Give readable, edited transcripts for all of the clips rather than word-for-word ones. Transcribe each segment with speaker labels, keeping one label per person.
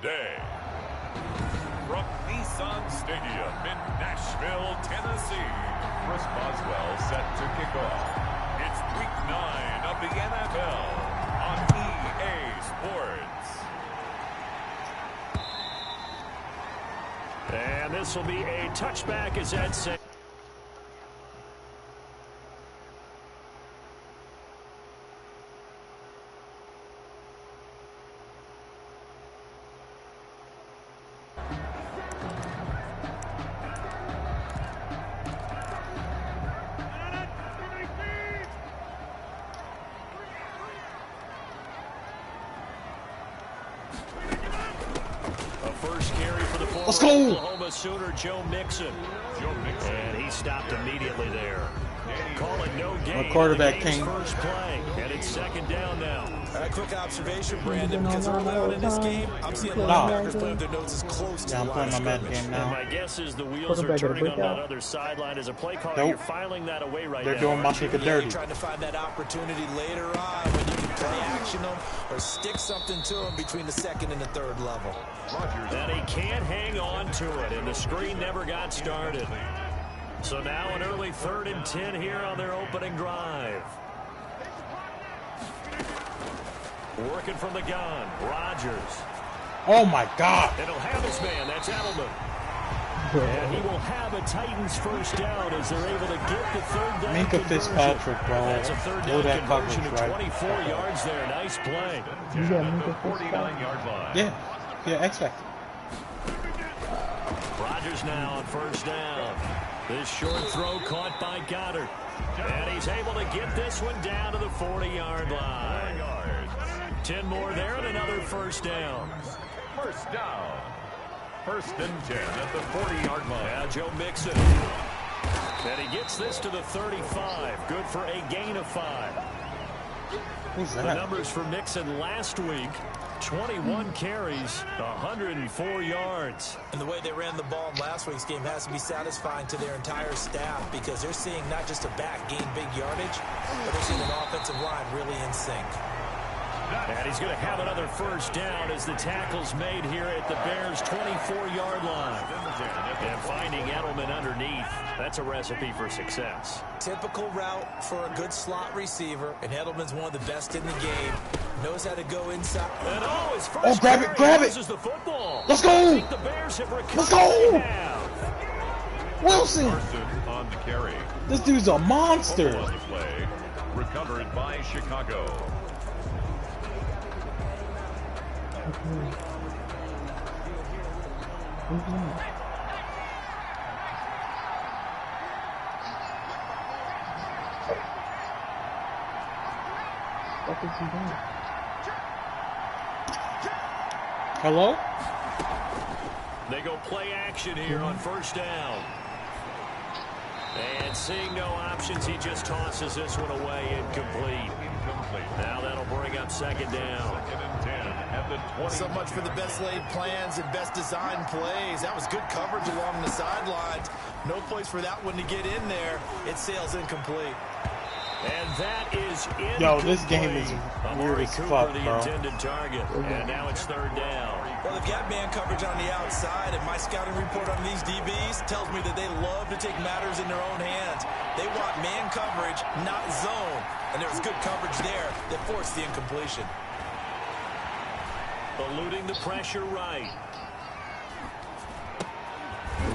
Speaker 1: today. From Nissan Stadium in Nashville, Tennessee, Chris Boswell set to kick off. It's Week 9 of the NFL on EA Sports.
Speaker 2: And this will be a touchback as Ed said.
Speaker 3: Let's go!
Speaker 2: Oklahoma Sooner Joe Mixon. And he stopped immediately there. Call it no game.
Speaker 3: My quarterback came.
Speaker 2: First play, and it's second down now.
Speaker 4: Quick observation, Brandon, because early on in this game, I'm seeing linebackers playing their noses close to the
Speaker 3: I'm playing my Madden game now.
Speaker 2: My guess is the wheels are turning on that other sideline as a play caller. You're filing that away right now.
Speaker 3: They're doing my shit dirty.
Speaker 4: Trying to find that opportunity later on when you can play action them or stick something to them between the second and the third level.
Speaker 2: And he can't hang on to it, and the screen never got started. So now an early 3rd and 10 here on their opening drive. Working from the gun, Rodgers.
Speaker 3: Oh my God!
Speaker 2: And he'll have his man. That's Edelman. And he will have a Titans first down as they're able to get the third down.
Speaker 3: Minka Fitzpatrick, bro.
Speaker 2: That's a third down conversion of 24 yards there. Nice play.
Speaker 1: The 49-yard line.
Speaker 3: Yeah, X Factor.
Speaker 2: Rodgers now on first down. This short throw caught by Goddard. And he's able to get this one down to the 40-yard line. 10 more there and another first down.
Speaker 1: First down. 1st and 10 at the 40-yard line.
Speaker 2: Now Joe Mixon. And he gets this to the 35. Good for a gain of 5.
Speaker 3: Who's that?
Speaker 2: The numbers for Mixon last week. 21 carries, 104 yards.
Speaker 4: And the way they ran the ball in last week's game has to be satisfying to their entire staff because they're seeing not just a back gain big yardage, but they're seeing an offensive line really in sync.
Speaker 2: And he's going to have another first down as the tackle's made here at the Bears' 24-yard line. And finding Edelman underneath, that's a recipe for success.
Speaker 4: Typical route for a good slot receiver, and Edelman's one of the best in the game. Knows how to go inside.
Speaker 2: And his first
Speaker 3: grab it, grab it!
Speaker 2: The football.
Speaker 3: Let's go!
Speaker 2: I think the Bears have recovered.
Speaker 3: Let's go! Wilson!
Speaker 1: On the carry.
Speaker 3: This dude's a monster.
Speaker 1: On the play, recovered by Chicago.
Speaker 5: What is he doing?
Speaker 3: Hello?
Speaker 2: They go play action here on first down. And seeing no options, he just tosses this one away incomplete. Now that'll bring up second down.
Speaker 4: So much for the best laid plans and best designed plays. That was good coverage along the sidelines. No place for that one to get in there. It sails incomplete.
Speaker 2: And that is incomplete.
Speaker 3: Yo, this game is weird as fuck,
Speaker 2: the
Speaker 3: bro.
Speaker 2: intended target. And now it's third down.
Speaker 4: Well, they've got man coverage on the outside, and my scouting report on these DBs tells me that they love to take matters in their own hands. They want man coverage, not zone. And there was good coverage there that forced the incompletion.
Speaker 2: Eluding the pressure right.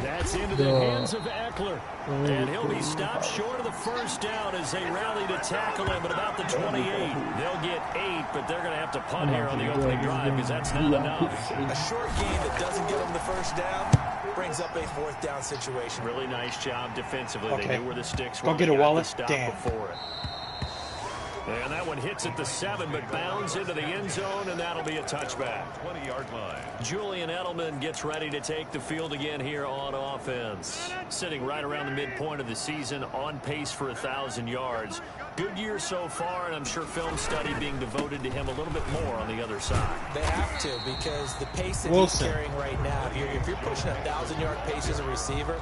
Speaker 2: That's into the hands of Eckler. And he'll be stopped short of the first down as they rally to tackle him at about the 28. They'll get 8, but they're going to have to punt here on the opening drive because that's not enough.
Speaker 4: A short game that doesn't get them the first down brings up a 4th down situation.
Speaker 2: Really nice job defensively.
Speaker 3: Okay.
Speaker 2: They knew where the sticks were.
Speaker 3: Go get a wallet.
Speaker 2: Stop
Speaker 3: Damn.
Speaker 2: before it. And that one hits at the 7, but bounds into the end zone, and that'll be a touchback.
Speaker 1: 20-yard line.
Speaker 2: Julian Edelman gets ready to take the field again here on offense. Sitting right around the midpoint of the season, on pace for 1,000 yards. Good year so far, and I'm sure film study being devoted to him a little bit more on the other side.
Speaker 4: They have to, because the pace that
Speaker 3: Wilson.
Speaker 4: he's carrying right now, if you're pushing 1,000-yard pace as a receiver,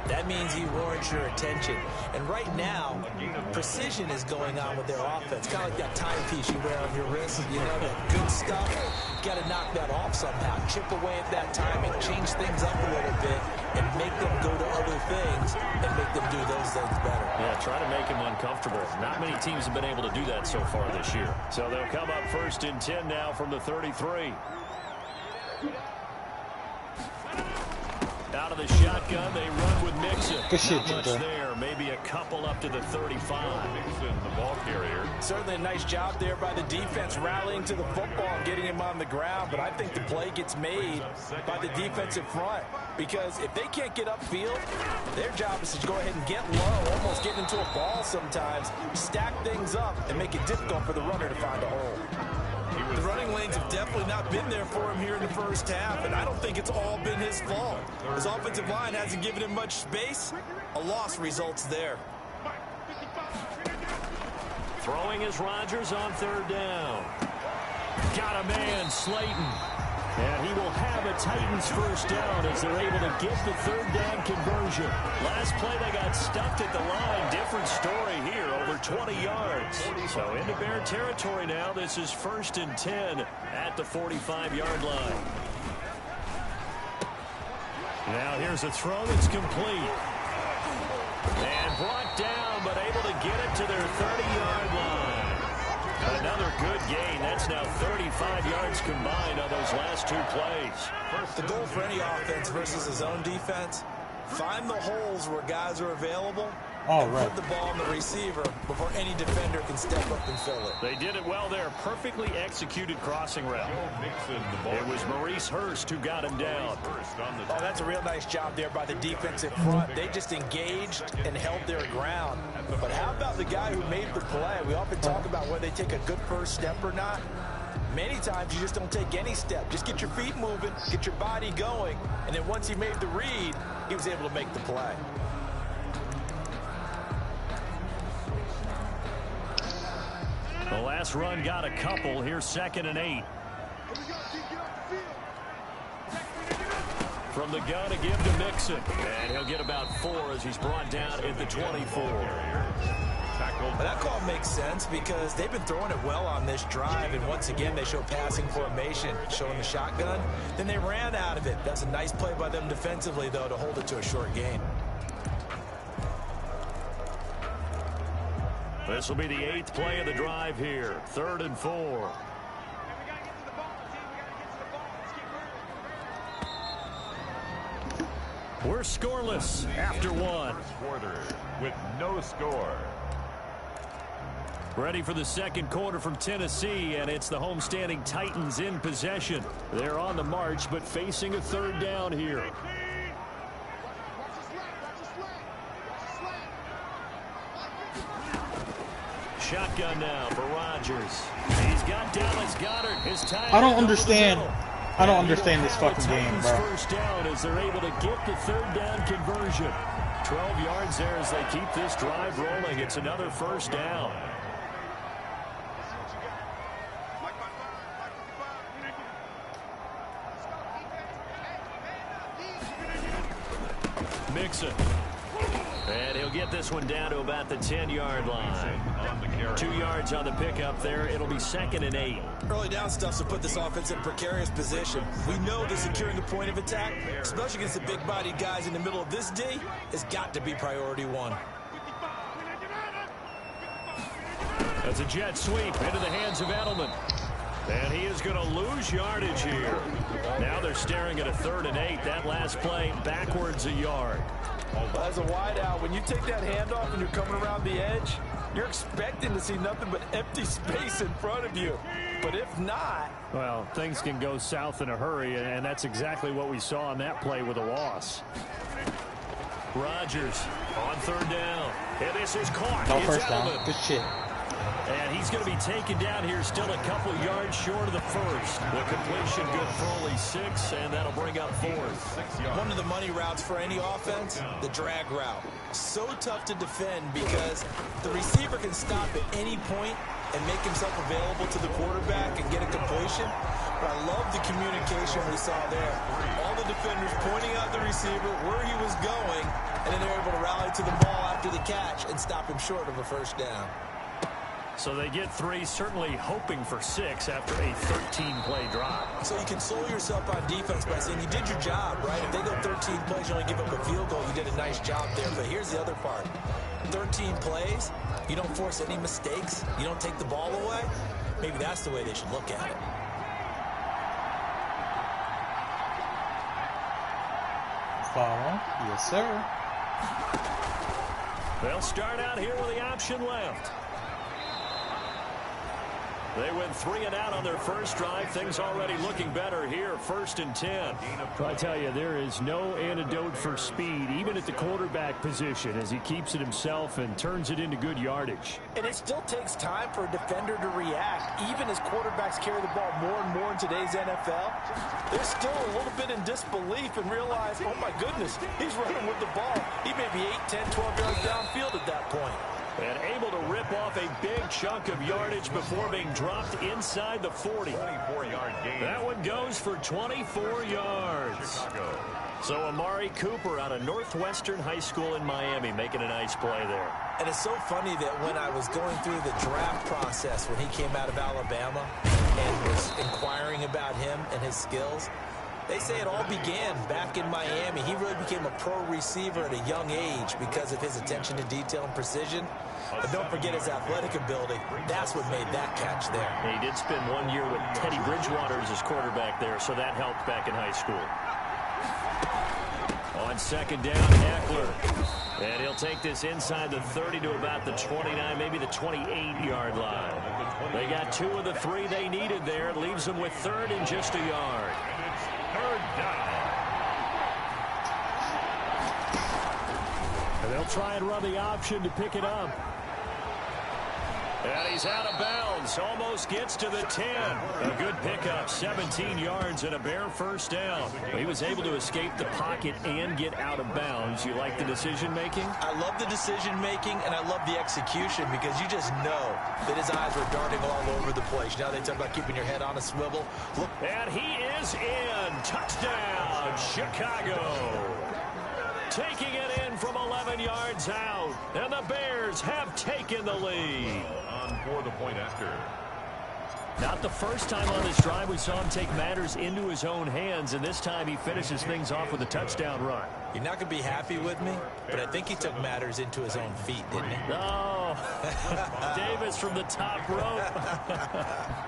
Speaker 4: that means he warrants your attention. And right now, precision is going on with their offense. Kind of like that timepiece you wear on your wrist. You know, that good stuff. Got to knock that off somehow. Chip away at that timing, change things up a little bit, and make them go to other things and make them do those things better.
Speaker 2: Yeah, try to make him uncomfortable. Not many teams have been able to do that so far this year. So they'll come up 1st and 10 now from the 33. Out of the shotgun, they run with Mixon.
Speaker 3: Good shit,
Speaker 2: Not much
Speaker 3: bro.
Speaker 2: there. Maybe a couple up to the 35.
Speaker 1: Mixon, the ball carrier.
Speaker 4: Certainly a nice job there by the defense, rallying to the football and getting him on the ground. But I think the play gets made by the defensive front, because if they can't get upfield, their job is to go ahead and get low, almost get into a ball sometimes, stack things up, and make it difficult for the runner to find a hole. The running lanes have definitely not been there for him here in the first half, and I don't think it's all been his fault. His offensive line hasn't given him much space. A loss results there.
Speaker 2: Throwing is Rodgers on 3rd down. Got a man, Slayton. And he will have a Titans 1st down as they're able to get the 3rd down conversion. Last play, they got stuffed at the line. Different story here, over 20 yards. So into Bear territory now. This is 1st and 10 at the 45-yard line. Now here's a throw that's complete. And brought down, but able to get it to their 30-yard line. Another good gain. That's now 35 yards combined on those last 2 plays.
Speaker 4: The goal for any offense versus his own defense, find the holes where guys are available and put the ball on the receiver before any defender can step up and fill it.
Speaker 2: They did it well there. Perfectly executed crossing route. It was Maurice Hurst who got him down.
Speaker 4: Oh, that's a real nice job there by the defensive front. They just engaged and held their ground. But how about the guy who made the play? We often talk about whether they take a good first step or not. Many times you just don't take any step. Just get your feet moving, get your body going, and then once he made the read, he was able to make the play.
Speaker 2: The last run got a couple. Here's 2nd and 8. From the gun to give to Mixon. And he'll get about 4 as he's brought down at the 24.
Speaker 4: But that call makes sense because they've been throwing it well on this drive, and once again they show passing formation, showing the shotgun. Then they ran out of it. That's a nice play by them defensively, though, to hold it to a short gain.
Speaker 2: This will be the 8th play of the drive here. 3rd and 4. We're scoreless after 1.
Speaker 1: Quarter with no score.
Speaker 2: Ready for the 2nd quarter from Tennessee, and it's the homestanding Titans in possession. They're on the march, but facing a 3rd down here. Shotgun now for Rodgers. He's got Dallas Goedert. His time.
Speaker 3: I don't understand. I don't understand this fucking game, bro.
Speaker 2: First down as they're able to get the 3rd down conversion. 12 yards there as they keep this drive rolling. It's another 1st down. Mixon. And he'll get this one down to about the 10-yard line. 2 yards on the pickup there. It'll be 2nd and 8.
Speaker 4: Early down stuff to put this offense in a precarious position. We know that securing a point of attack, especially against the big-bodied guys in the middle of this D, has got to be priority 1.
Speaker 2: That's a jet sweep into the hands of Edelman. And he is going to lose yardage here. Now they're staring at a 3rd and 8. That last play backwards a yard.
Speaker 4: Well, as a wideout, when you take that handoff and you're coming around the edge, you're expecting to see nothing but empty space in front of you. But if not...
Speaker 2: Well, things can go south in a hurry, and that's exactly what we saw on that play with a loss. Rodgers on 3rd down. And this is caught.
Speaker 3: No
Speaker 2: It's
Speaker 3: first down.
Speaker 2: Edelman.
Speaker 3: Good shit.
Speaker 2: And he's going to be taken down here, still a couple yards short of the first. The completion good for only 6, and that'll bring up 4th.
Speaker 4: One of the money routes for any offense, the drag route. So tough to defend because the receiver can stop at any point and make himself available to the quarterback and get a completion. But I love the communication we saw there. All the defenders pointing out the receiver, where he was going, and then they're able to rally to the ball after the catch and stop him short of a first down.
Speaker 2: So they get 3, certainly hoping for 6 after a 13-play drive.
Speaker 4: So you console yourself on defense by saying you did your job, right? If they go 13 plays, you only give up a field goal, you did a nice job there. But here's the other part. 13 plays, you don't force any mistakes, you don't take the ball away. Maybe that's the way they should look at it.
Speaker 3: Follow. Yes, sir.
Speaker 2: They'll start out here with the option left. They went 3 and out on their first drive. Things already looking better here. 1st and 10.
Speaker 6: I tell you, there is no antidote for speed, even at the quarterback position, as he keeps it himself and turns it into good yardage.
Speaker 4: And it still takes time for a defender to react, even as quarterbacks carry the ball more and more in today's NFL. They're still a little bit in disbelief and realize, oh my goodness, he's running with the ball. He may be 8, 10, 12 yards downfield at that point.
Speaker 2: And able to rip off a big chunk of yardage before being dropped inside the 40.
Speaker 1: 24-yard gain.
Speaker 2: That one goes for 24 yards.
Speaker 1: Chicago.
Speaker 2: So Amari Cooper out of Northwestern High School in Miami making a nice play there.
Speaker 4: And it's so funny that when I was going through the draft process when he came out of Alabama and was inquiring about him and his skills, they say it all began back in Miami. He really became a pro receiver at a young age because of his attention to detail and precision. But don't forget his athletic ability. That's what made that catch there.
Speaker 2: He did spend 1 year with Teddy Bridgewater as his quarterback there, so that helped back in high school. On 2nd down, Eckler. And he'll take this inside the 30 to about the 29, maybe the 28-yard line. They got 2 of the 3 they needed there. It leaves them with 3rd and just a yard.
Speaker 1: And it's 3rd down.
Speaker 6: And they'll try and run the option to pick it up.
Speaker 2: And he's out of bounds. Almost gets to the 10. A good pickup, 17 yards and a bare first down. He was able to escape the pocket and get out of bounds. You like the decision-making?
Speaker 4: I love the decision-making, and I love the execution because you just know that his eyes were darting all over the place. Now they talk about keeping your head on a swivel. Look.
Speaker 2: And he is in. Touchdown, Chicago. Taking it in from 11 yards out. And the Bears have taken the lead.
Speaker 1: On for the point after.
Speaker 2: Not the first time on this drive we saw him take matters into his own hands, and this time he finishes things off with a touchdown run.
Speaker 4: You're not going to be happy with me, but I think he took matters into his own feet, didn't he?
Speaker 2: Oh, Davis from the top rope.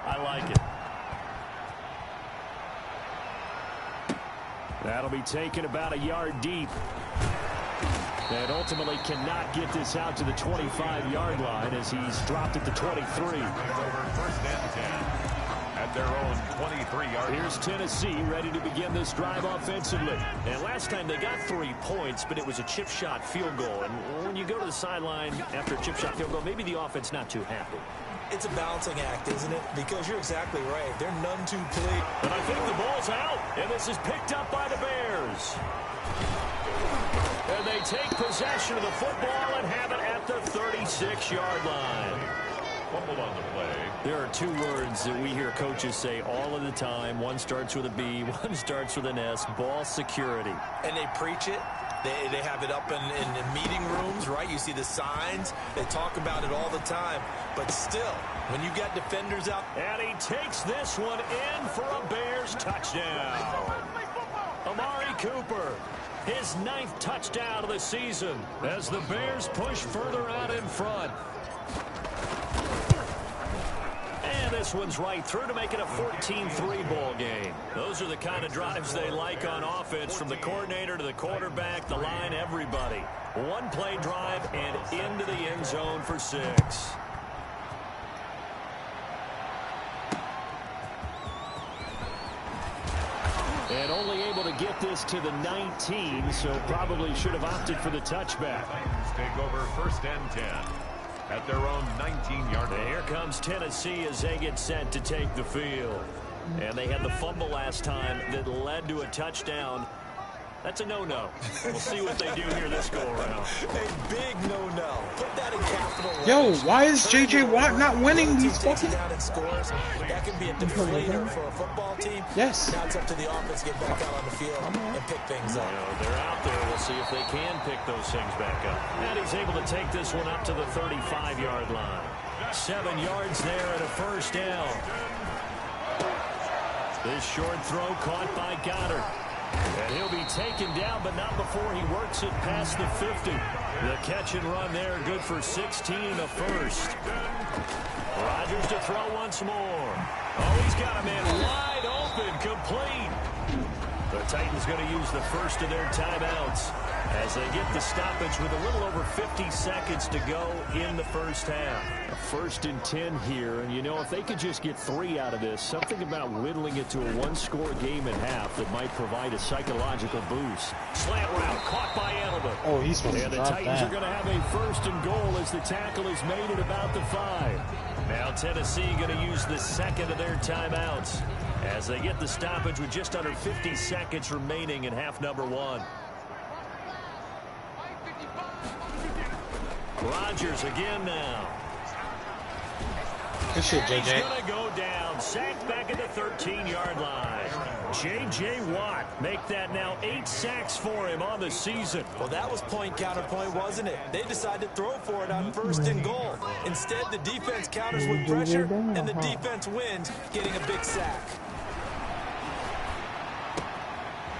Speaker 2: I like it.
Speaker 6: That'll be taken about a yard deep. And ultimately cannot get this out to the 25-yard line as he's dropped at the 23.
Speaker 1: Over 1st and 10 at their own 23-yard line.
Speaker 6: Here's Tennessee ready to begin this drive offensively.
Speaker 2: And last time they got 3 points, but it was a chip shot field goal. And when you go to the sideline after a chip shot field goal, maybe the offense not too happy.
Speaker 4: It's a balancing act, isn't it? Because you're exactly right. They're none too pleased.
Speaker 2: But I think the ball's out, and this is picked up by the Bears. And they take possession of the football and have it at the 36-yard line.
Speaker 1: Fumbled on the play.
Speaker 2: There are 2 words that we hear coaches say all of the time. One starts with a B, one starts with an S, ball security.
Speaker 4: And they preach it. They have it up in meeting rooms, right? You see the signs. They talk about it all the time. But still, when you got defenders out.
Speaker 2: And he takes this one in for a Bears touchdown. Amari Cooper, his 9th touchdown of the season as the Bears push further out in front. And this one's right through to make it a 14-3 ball game. Those are the kind of drives they like on offense, from the coordinator to the quarterback, the line, everybody. 1-play drive and into the end zone for 6.
Speaker 6: And only able to get this to the 19, so probably should have opted for the touchback.
Speaker 1: Titans take over 1st and 10. at their own 19-yard line.
Speaker 2: Here comes Tennessee as they get set to take the field. And they had the fumble last time that led to a touchdown. That's a no-no. We'll see what they do here this go-around.
Speaker 4: A big no-no. Put that in capital letters.
Speaker 3: Yo, why is J.J. Watt not winning these fucking...
Speaker 4: Scores. That can be a deflator for a football team.
Speaker 3: Yes.
Speaker 4: Now it's up to the offense to get back out on the field and pick things up.
Speaker 2: They're out there. We'll see if they can pick those things back up. And he's able to take this one up to the 35-yard line. 7 yards there and a first down. This short throw caught by Goddard. And he'll be taken down, but not before he works it past the 50. The catch and run there, good for 16 and a first. Rodgers to throw once more. Oh, he's got a man wide open, complete. The Titans going to use the first of their timeouts as they get the stoppage with a little over 50 seconds to go in the first half. A 1st and 10 here, and you know, if they could just get 3 out of this, something about whittling it to a 1-score game at half that might provide a psychological boost. Slant route caught by Edelman.
Speaker 3: Oh, he's supposed to
Speaker 2: And the
Speaker 3: drop
Speaker 2: Titans
Speaker 3: that.
Speaker 2: are going to have a 1st and goal as the tackle is made at about the 5. Now Tennessee going to use the second of their timeouts as they get the stoppage with just under 50 seconds remaining in half number 1. Rodgers again now.
Speaker 3: Good shit,
Speaker 2: He's
Speaker 3: JJ.
Speaker 2: going to go down. Sacked back at the 13-yard line. J.J. Watt make that now 8 sacks for him on the season.
Speaker 4: Well, that was point counterpoint, wasn't it? They decided to throw for it on 1st and goal. Instead, the defense counters with pressure, and the defense wins, getting a big sack.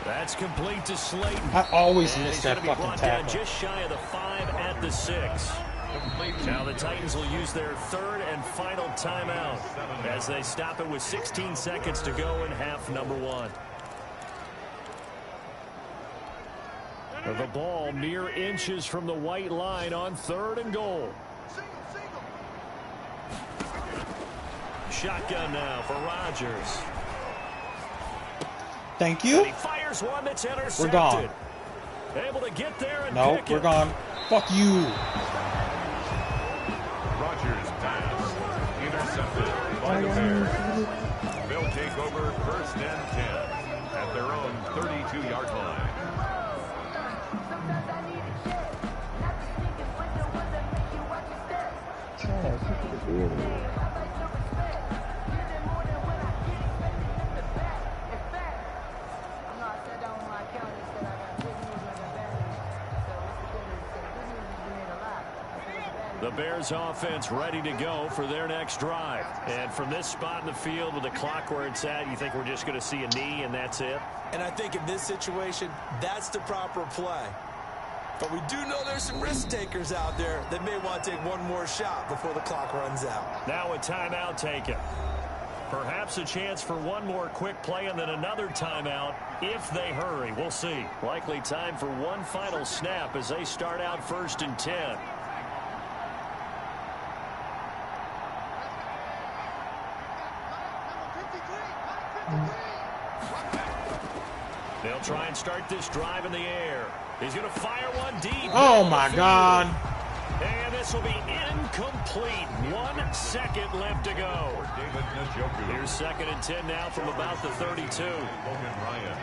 Speaker 2: That's complete to Slayton.
Speaker 3: I always
Speaker 2: And
Speaker 3: miss
Speaker 2: he's
Speaker 3: that
Speaker 2: gonna be
Speaker 3: fucking
Speaker 2: brought down
Speaker 3: tackle.
Speaker 2: just shy of the 5 at the 6. Now the Titans will use their 3rd and final timeout as they stop it with 16 seconds to go in half number 1. The ball mere inches from the white line on 3rd and goal. Shotgun now for Rodgers.
Speaker 3: Thank
Speaker 2: And
Speaker 3: you.
Speaker 2: he fires one that's intercepted.
Speaker 3: We're gone.
Speaker 2: Able to get there and
Speaker 3: No,
Speaker 2: pick
Speaker 3: we're
Speaker 2: it.
Speaker 3: gone. Fuck you.
Speaker 1: Rodgers pass intercepted by the Bears. They'll take over 1st and 10 at their own 32-yard line.
Speaker 2: The Bears offense ready to go for their next drive. And from this spot in the field with the clock where it's at, you think we're just going to see a knee and that's it?
Speaker 4: And I think in this situation, that's the proper play. But we do know there's some risk takers out there that may want to take one more shot before the clock runs out.
Speaker 2: Now a timeout taken. Perhaps a chance for one more quick play and then another timeout if they hurry. We'll see. Likely time for one final snap as they start out 1st and 10. They'll try and start this drive in the air. He's going to fire one deep.
Speaker 3: Oh my God.
Speaker 2: And this will be incomplete. 1 second left to go.
Speaker 1: David Njoku.
Speaker 2: Here's 2nd and 10 now from about the 32.
Speaker 1: Logan Ryan.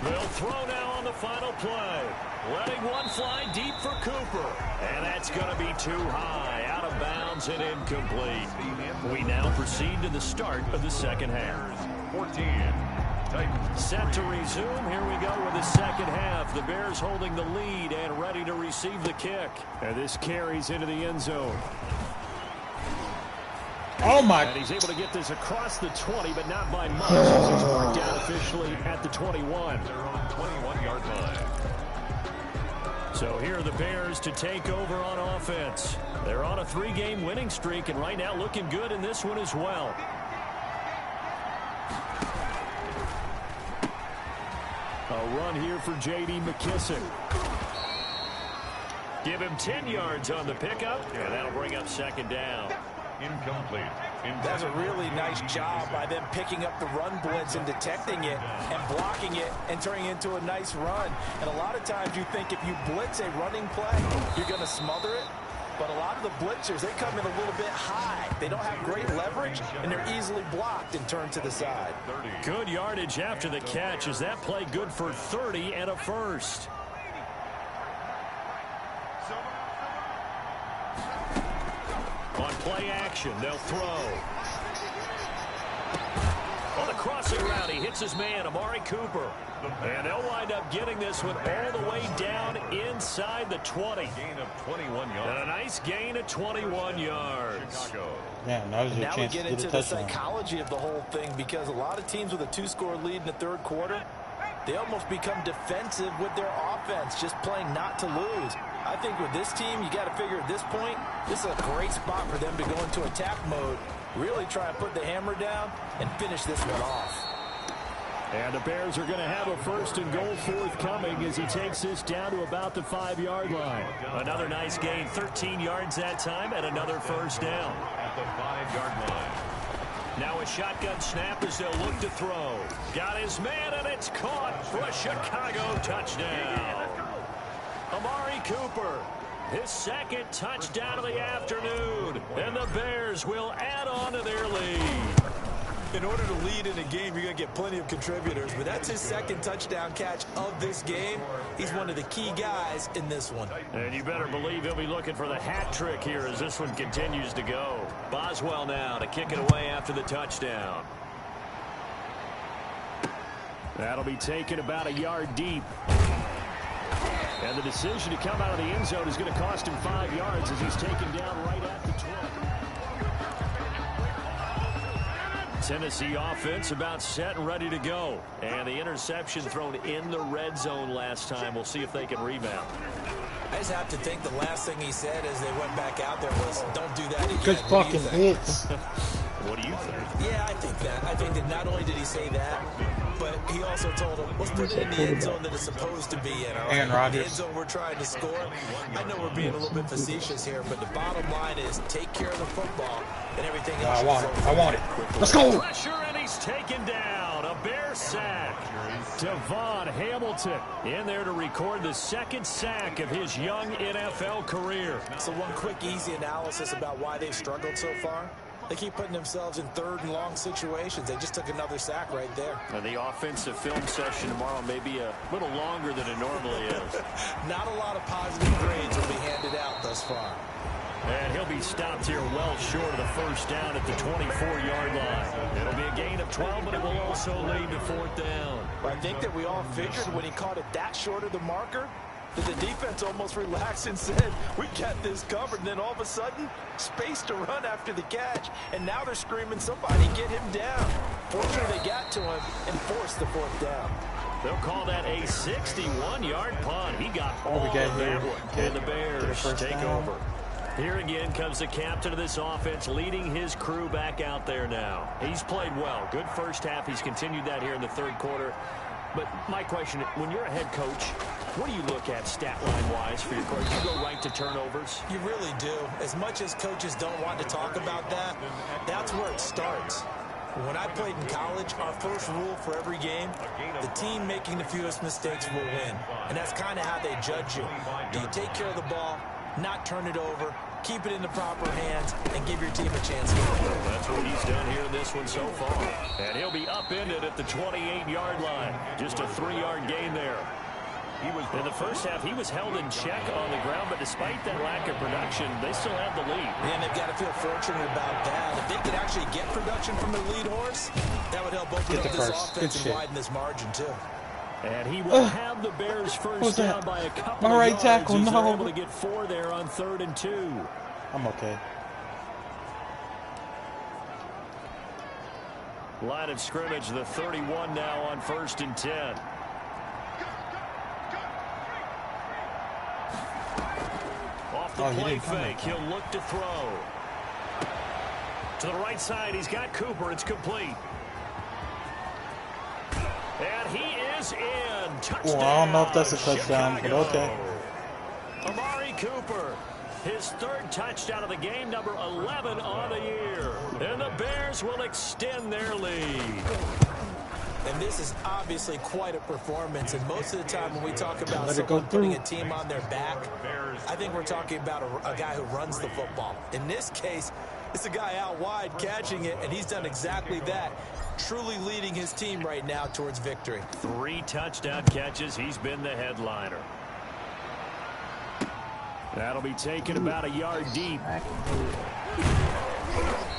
Speaker 2: They'll throw now on the final play. Letting one fly deep for Cooper. And that's going to be too high. Out of bounds and incomplete. We now proceed to the start of the second half.
Speaker 1: 14. Titans.
Speaker 2: Set to resume. Here we go with the second half. The Bears holding the lead and ready to receive the kick. And this carries into the end zone.
Speaker 3: Oh my.
Speaker 2: And he's able to get this across the 20, but not by much. As he's marked down officially at the 21.
Speaker 1: Their own 21-yard line.
Speaker 2: So here are the Bears to take over on offense. They're on a 3-game winning streak, and right now looking good in this one as well. A run here for J.D. McKissick. Give him 10 yards on the pickup, and that'll bring up 2nd down.
Speaker 1: Incomplete.
Speaker 4: That's a really nice job by them picking up the run blitz and detecting it and blocking it and turning it into a nice run. And a lot of times you think if you blitz a running play, you're going to smother it. But a lot of the blitzers, they come in a little bit high. They don't have great leverage, and they're easily blocked and turned to the side.
Speaker 2: Good yardage after the catch. Is that play good for 30 and a first? On play action, they'll throw. On the crossing route, he hits his man, Amari Cooper. And they'll wind up getting this one all the way down inside the 20.
Speaker 1: Gain of 21 yards.
Speaker 2: And a nice gain of 21 yards.
Speaker 3: Yeah, that was your
Speaker 4: Now we
Speaker 3: chance
Speaker 4: get
Speaker 3: to get
Speaker 4: into
Speaker 3: a
Speaker 4: the
Speaker 3: touchdown.
Speaker 4: psychology of the whole thing, because a lot of teams with a 2-score lead in the third quarter, they almost become defensive with their offense, just playing not to lose. I think with this team, you got to figure at this point, this is a great spot for them to go into attack mode, really try and put the hammer down and finish this one off.
Speaker 2: And the Bears are going to have a first and goal forthcoming as he takes this down to about the 5-yard line. Another nice gain, 13 yards that time, and another first down.
Speaker 1: At the 5-yard line.
Speaker 2: Now a shotgun snap as they'll look to throw. Got his man, and it's caught for a Chicago touchdown. Amari Cooper, his second touchdown of the afternoon, and the Bears will add on to their lead.
Speaker 4: In order to lead in a game, you're going to get plenty of contributors, but that's his second touchdown catch of this game. He's one of the key guys in this one.
Speaker 2: And you better believe he'll be looking for the hat trick here as this one continues to go. Boswell now to kick it away after the touchdown. That'll be taken about a yard deep. And the decision to come out of the end zone is going to cost him 5 yards as he's taken down right at the 20. Tennessee offense about set and ready to go. And the interception thrown in the red zone last time. We'll see if they can rebound.
Speaker 4: I just have to think the last thing he said as they went back out there was, don't do that again.
Speaker 3: Good fucking hits.
Speaker 2: What do you think?
Speaker 4: Yeah, I think that. I think that not only did he say that, but he also told him, let's put it in the end zone that it's supposed to be in. All right?
Speaker 3: Aaron Rodgers.
Speaker 4: The end zone we're trying to score. I know we're being a little bit facetious here, but the bottom line is take care of the football and everything else.
Speaker 3: I want it. I want it. Let's go.
Speaker 2: Pressure, and he's taken down. A Bear sack. Devon Hamilton in there to record the second sack of his young NFL career.
Speaker 4: So one quick, easy analysis about why they've struggled so far. They keep putting themselves in third and long situations. They just took another sack right there.
Speaker 2: The offensive film session tomorrow may be a little longer than it normally is.
Speaker 4: Not a lot of positive grades will be handed out thus far.
Speaker 2: And he'll be stopped here well short of the first down at the 24-yard line. It'll be a gain of 12, but it will also lead to fourth down.
Speaker 4: I think that we all figured when he caught it that short of the marker, that the defense almost relaxed and said, we got this covered. And then all of a sudden, space to run after the catch. And now they're screaming, somebody get him down. Fortunately, they got to him and forced the fourth down.
Speaker 2: They'll call that a 61-yard punt. He got all of that one. And the Bears take over. Here again comes the captain of this offense, leading his crew back out there now. He's played well. Good first half. He's continued that here in the third quarter. But my question, when you're a head coach, what do you look at stat line-wise for your coach? You go right to turnovers?
Speaker 4: You really do. As much as coaches don't want to talk about that, that's where it starts. When I played in college, our first rule for every game, the team making the fewest mistakes will win. And that's kind of how they judge you. Do you take care of the ball, not turn it over, keep it in the proper hands, and give your team a chance to win?
Speaker 2: That's what he's done here in this one so far. And he'll be upended at the 28-yard line. Just a 3-yard gain there. In the first half, he was held in check on the ground, but despite that lack of production, they still have the lead.
Speaker 4: And they've got to feel fortunate about that. If they could actually get production from their lead horse, that would help open up this offense and widen this margin, too.
Speaker 2: And he will have the Bears first down by a couple
Speaker 3: My
Speaker 2: of
Speaker 3: right
Speaker 2: yards
Speaker 3: tackle,
Speaker 2: as
Speaker 3: no.
Speaker 2: they're able to get 4 there on 3rd and 2.
Speaker 3: I'm okay.
Speaker 2: Line of scrimmage, the 31 now on 1st and 10. Off the play fake, he'll look to throw. To the right side, he's got Cooper. It's complete. And he is in. Touchdown.
Speaker 3: Well, I don't know if that's a touchdown, but okay.
Speaker 2: Amari Cooper, His third touchdown of the game, number 11 on the year. And the Bears will extend their lead.
Speaker 4: And this is obviously quite a performance. And most of the time when we talk about someone putting a team on their back, I think we're talking about a guy who runs the football. In this case, it's a guy out wide catching it, and he's done exactly that. Truly leading his team right now towards victory.
Speaker 2: 3 touchdown catches. He's been the headliner. That'll be taken about a yard deep.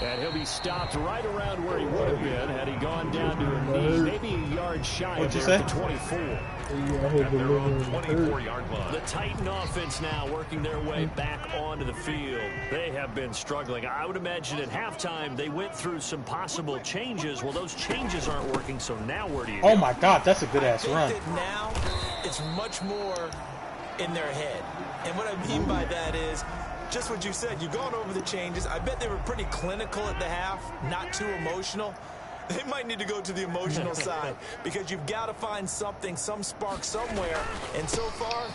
Speaker 2: And he'll be stopped right around where he would have been had he gone down to a knee, maybe a yard shy of there at the 24.
Speaker 1: At their own 24-yard line.
Speaker 2: The Titan offense now working their way back onto the field. They have been struggling. I would imagine at halftime they went through some possible changes. Well, those changes aren't working, so now where do you go?
Speaker 3: Oh, my God, that's a good-ass run.
Speaker 4: I think that now it's much more in their head. And what I mean by that is, just what you said, you've gone over the changes. I bet they were pretty clinical at the half, not too emotional. They might need to go to the emotional side because you've got to find something, some spark somewhere. And so far,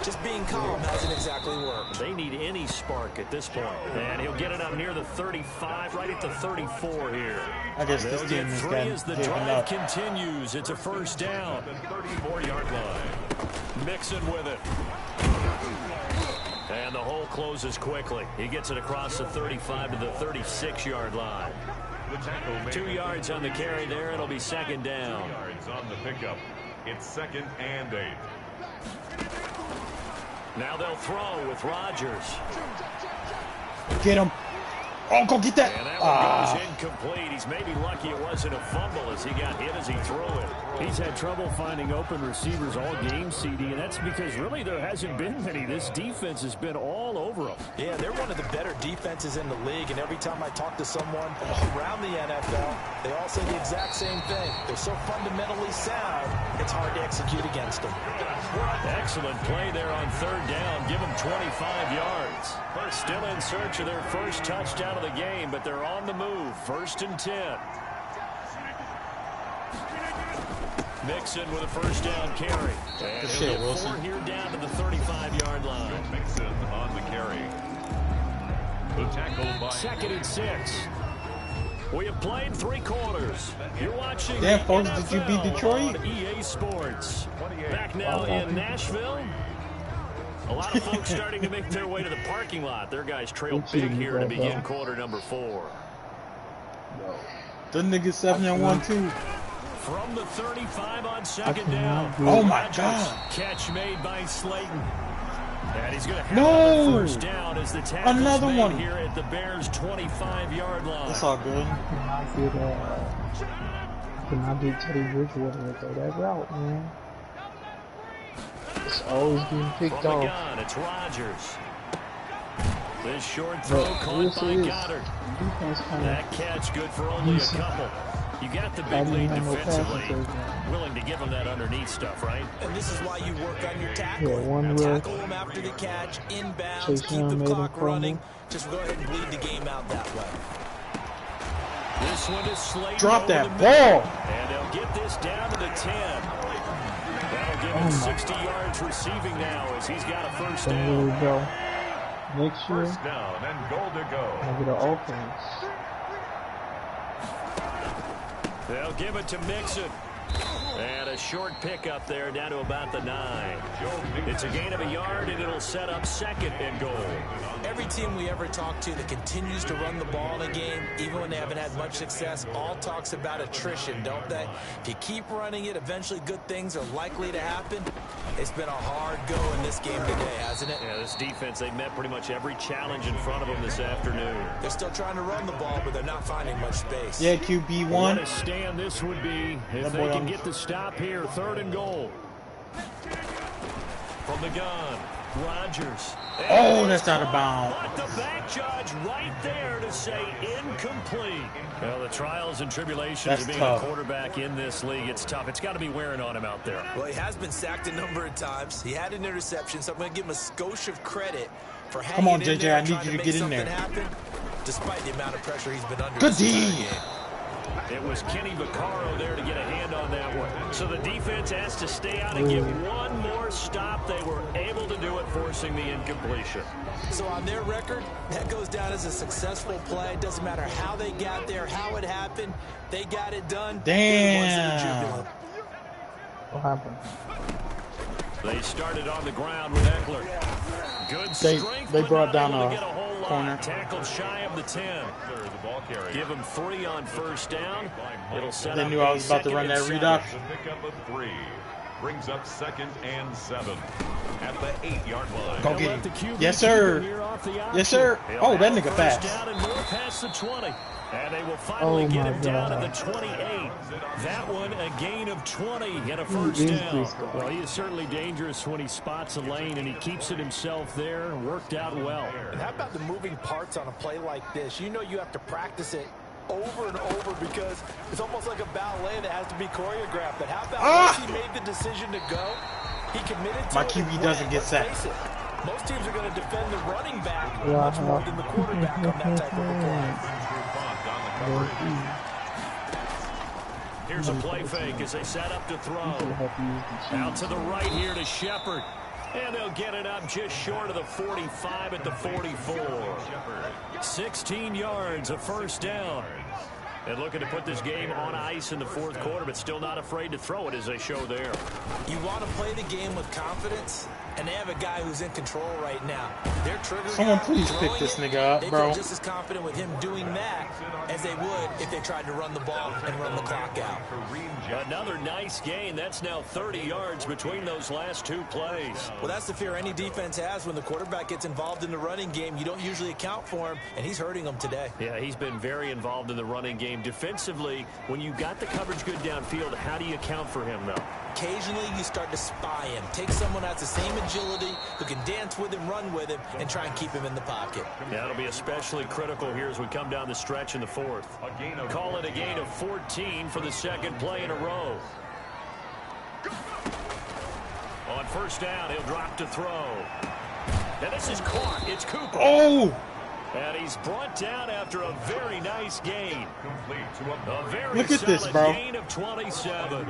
Speaker 4: just being calm hasn't exactly worked.
Speaker 2: They need any spark at this point. And he'll get it up near the 35, right at the 34 here.
Speaker 3: I guess this team is getting
Speaker 2: as the drive continues. It's a first down.
Speaker 1: 34-yard line.
Speaker 2: Mixon with it. And the hole closes quickly. He gets it across the 35 to the 36-yard line. 2 yards on the carry there. It'll be second down.
Speaker 1: 2 yards on the pickup. It's 2nd and 8.
Speaker 2: Now they'll throw with Rodgers.
Speaker 3: Get him. Oh, go get that.
Speaker 2: And that one goes incomplete. He's maybe lucky it wasn't a fumble as he got hit as he threw it.
Speaker 6: He's had trouble finding open receivers all game, CD, and that's because really there hasn't been many. This defense has been all over them.
Speaker 4: Yeah, they're one of the better defenses in the league, and every time I talk to someone around the NFL, they all say the exact same thing. They're so fundamentally sound, it's hard to execute against them.
Speaker 2: Excellent play there on third down. Give them 25 yards. They're still in search of their first touchdown of the game, but they're on the move. 1st and 10. Mixon with a first down carry. And
Speaker 3: shit, Wilson.
Speaker 2: 4 here down to the 35-yard line.
Speaker 1: Mixon on the carry. The tackle by
Speaker 2: 2nd and 6. We have played 3 quarters. You're watching.
Speaker 3: Damn, folks, did you beat Detroit?
Speaker 2: On EA Sports. Back now in Nashville. A lot of folks starting to make their way to the parking lot. Their guys trail big here to begin quarter number 4.
Speaker 3: The niggas 7-1 too.
Speaker 2: From the 35 on second down.
Speaker 3: Oh my God!
Speaker 2: Catch made by Slayton. And he's going to have
Speaker 3: No!
Speaker 2: first down as the tackle's
Speaker 3: Another
Speaker 2: made
Speaker 3: one.
Speaker 2: here at the Bears' 25-yard line.
Speaker 3: That's all good.
Speaker 5: Cannot get Teddy Bridgewater to throw that route, man. It's always getting picked
Speaker 2: From the
Speaker 5: off.
Speaker 2: gun, it's Rodgers. This short throw caught by Goddard. That catch good for only a couple. You got the big lead defensively. Willing to give him that underneath stuff, right?
Speaker 4: And this is why you work on your tackle.
Speaker 5: Yeah, one
Speaker 4: tackle them after the catch, inbounds, keep the clock running. Just go ahead and bleed the game out that way.
Speaker 2: This one is Slayton.
Speaker 3: Drop that ball.
Speaker 2: And they'll get this down to the 10. That'll give him 60 yards receiving now as he's got a first down.
Speaker 5: There we go. Next year,
Speaker 1: first down and goal to go.
Speaker 5: I get an offense.
Speaker 2: They'll give it to Mixon. And a short pickup there down to about the 9. It's a gain of a yard, and it'll set up 2nd and goal.
Speaker 4: Every team we ever talk to that continues to run the ball in a game, even when they haven't had much success, all talks about attrition, don't they? If you keep running it, eventually good things are likely to happen. It's been a hard go in this game today, hasn't it?
Speaker 2: Yeah, this defense, they've met pretty much every challenge in front of them this afternoon.
Speaker 4: They're still trying to run the ball, but they're not finding much space.
Speaker 3: Yeah, QB1.
Speaker 6: What a stand this would be if they can get the stop here. 3rd and goal.
Speaker 2: From the gun, Rodgers.
Speaker 3: Oh, that's out of bounds.
Speaker 2: But the back judge right there to say incomplete. Well, the trials and tribulations of being a quarterback in this league, it's tough. It's got to be wearing on him out there.
Speaker 4: Well, he has been sacked a number of times. He had an interception, so I'm going to give him a skosh of credit for hanging in there,
Speaker 3: JJ, I need you to get in there.
Speaker 4: Happen, despite the amount of pressure he's been under.
Speaker 3: Good D.
Speaker 2: It was Kenny Vaccaro there to get a hand on that one. So the defense has to stay out and get one more stop. They were able to do it, forcing the incompletion.
Speaker 4: So on their record, that goes down as a successful play. Doesn't matter how they got there, how it happened. They got it done.
Speaker 3: Damn.
Speaker 5: What happened?
Speaker 2: They started on the ground with Eckler. Good strength,
Speaker 3: they brought
Speaker 2: but
Speaker 3: down
Speaker 2: not able
Speaker 3: a
Speaker 2: to get a whole lot.
Speaker 3: corner.
Speaker 2: Tackled shy of the 10. Give him 3 on first down. It'll set
Speaker 3: They
Speaker 2: up
Speaker 3: knew I was about to run that read off.
Speaker 1: The pickup of 3 brings up 2nd and 7 at the 8-yard line.
Speaker 3: Go get him. Yes, sir. Yes, sir. Oh, that nigga fast.
Speaker 2: Down and more past the 20. And they will finally get him down at the 28. That one, a gain of 20 and a first down. Well, he is certainly dangerous when he spots a lane, and he keeps it himself there. Worked out well.
Speaker 4: And how about the moving parts on a play like this? You know you have to practice it over and over because it's almost like a ballet that has to be choreographed. But how about once he made the decision to go, he committed to
Speaker 3: My
Speaker 4: it.
Speaker 3: QB doesn't get sacked.
Speaker 4: Most teams are going to defend the running back much more than the quarterback on that type of a play.
Speaker 2: Here's a play fake as they set up to throw. Out to the right here to Shepard. And they'll get it up just short of the 45 at the 44. 16 yards, a first down. And looking to put this game on ice in the fourth quarter, but still not afraid to throw it as they show there.
Speaker 4: You want to play the game with confidence, and they have a guy who's in control right now. They're triggering.
Speaker 3: Someone please pick this nigga up,
Speaker 4: they
Speaker 3: bro.
Speaker 4: feel just as confident with him doing that as they would if they tried to run the ball and run the clock out.
Speaker 2: Another nice gain. That's now 30 yards between those last 2 plays.
Speaker 4: Well, that's the fear any defense has when the quarterback gets involved in the running game. You don't usually account for him, and he's hurting them today.
Speaker 2: Yeah, he's been very involved in the running game. Defensively, when you got the coverage good downfield, how do you account for him, though?
Speaker 4: Occasionally, you start to spy him. Take someone that's the same agility, who can dance with him, run with him, and try and keep him in the pocket.
Speaker 2: That'll be especially critical here as we come down the stretch in the fourth. Call it a gain of 14 for the second play in a row. On first down, he'll drop to throw. And this is caught. It's Cooper.
Speaker 3: Oh!
Speaker 2: And he's brought down after a very nice gain. A very
Speaker 3: Look at this, bro.
Speaker 2: Gain of 27.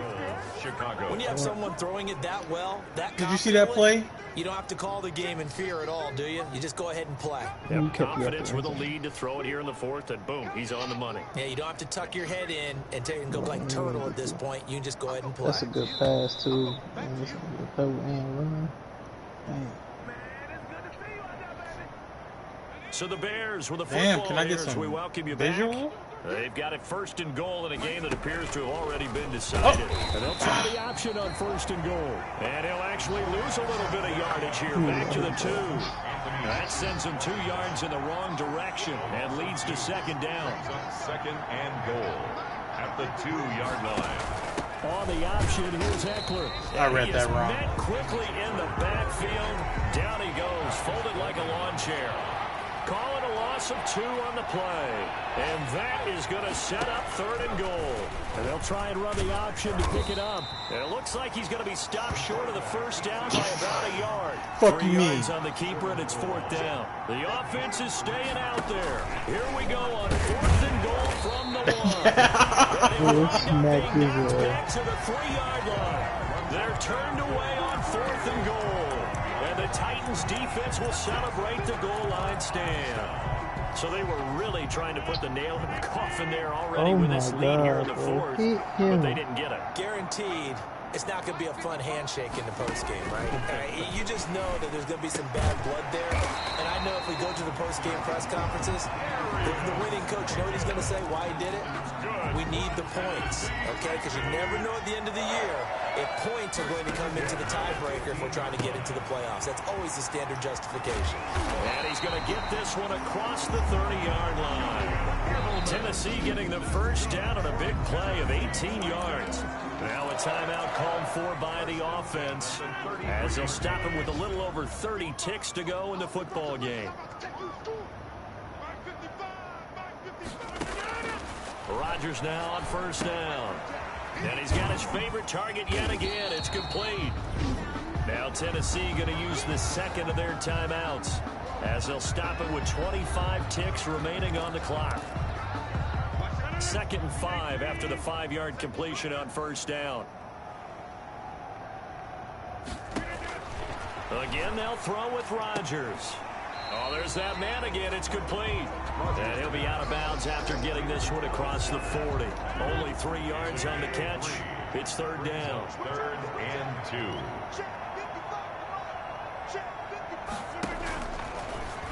Speaker 1: Chicago.
Speaker 4: When you have someone throwing it that well, that
Speaker 3: Did you see that play?
Speaker 4: You don't have to call the game in fear at all, do you? You just go ahead and play.
Speaker 2: Yep, confidence with a lead to throw it here in the fourth, and boom, he's on the money.
Speaker 4: Yeah, you don't have to tuck your head in and go like turtle at this point. You can just go ahead and play.
Speaker 5: That's a good pass, too. Man, this is a good throw and run. Damn.
Speaker 2: So the Bears with a football
Speaker 3: can I get
Speaker 2: here as
Speaker 3: some
Speaker 2: we welcome you
Speaker 3: visual?
Speaker 2: back. They've got it first and goal in a game that appears to have already been decided.
Speaker 6: And they'll try the option on first and goal.
Speaker 2: And he'll actually lose a little bit of yardage here. Back to the 2. That sends him 2 yards in the wrong direction and leads to second down.
Speaker 1: 2nd and goal at the 2-yard line.
Speaker 6: On the option, here's Eckler.
Speaker 3: I read that wrong.
Speaker 2: Met quickly in the backfield. Down he goes, folded like a lawn chair. Calling a loss of 2 on the play. And that is going to set up 3rd and goal.
Speaker 6: And they'll try and run the option to pick it up.
Speaker 2: And it looks like he's going to be stopped short of the first down by about a yard.
Speaker 3: Fuck
Speaker 2: 3
Speaker 3: you mean?
Speaker 2: yards on the keeper, and it's 4th down. The offense is staying out there. Here we go on 4th and goal from the 1.
Speaker 5: Smack his ass.
Speaker 2: Back to the 3-yard line. They're turned away on 4th and goal. And the Titans defense will celebrate the goal line stand. So they were really trying to put the nail in the coffin there already with this lead here in the fourth. But they didn't get it.
Speaker 4: Guaranteed, it's not going to be a fun handshake in the postgame, right? You just know that there's going to be some bad blood there. And I know if we go to the postgame press conferences, the winning coach, you know what he's going to say, why he did it? We need the points, okay? Because you never know at the end of the year if points are going to come into the tiebreaker if we're trying to get into the playoffs. That's always the standard justification.
Speaker 2: And he's going to get this one across the 30-yard line. Tennessee getting the first down on a big play of 18 yards. Now a timeout called for by the offense as they'll stop him with a little over 30 ticks to go in the football game. Rodgers now on first down. And he's got his favorite target yet again. It's complete. Now Tennessee going to use the second of their timeouts as they'll stop it with 25 ticks remaining on the clock. It's 2nd and 5 after the 5-yard completion on first down. Again, they'll throw with Rodgers. Oh, there's that man again. It's complete. And he'll be out of bounds after getting this one across the 40. Only 3 yards on the catch. It's 3rd down.
Speaker 1: 3rd and 2.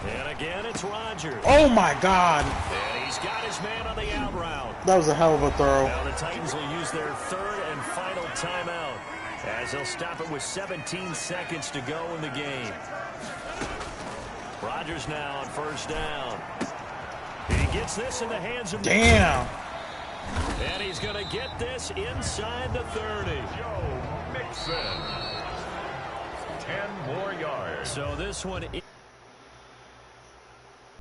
Speaker 2: And again, it's Rodgers.
Speaker 3: Oh, my God.
Speaker 2: And he's got his man on the out route.
Speaker 3: That was a hell of a throw.
Speaker 2: Now the Titans will use their 3rd and final timeout, as they'll stop it with 17 seconds to go in the game. Rodgers now on first down. He gets this in the hands of...
Speaker 3: Damn.
Speaker 2: And he's going to get this inside the 30.
Speaker 1: Joe Mixon. 10 more yards.
Speaker 2: So this one...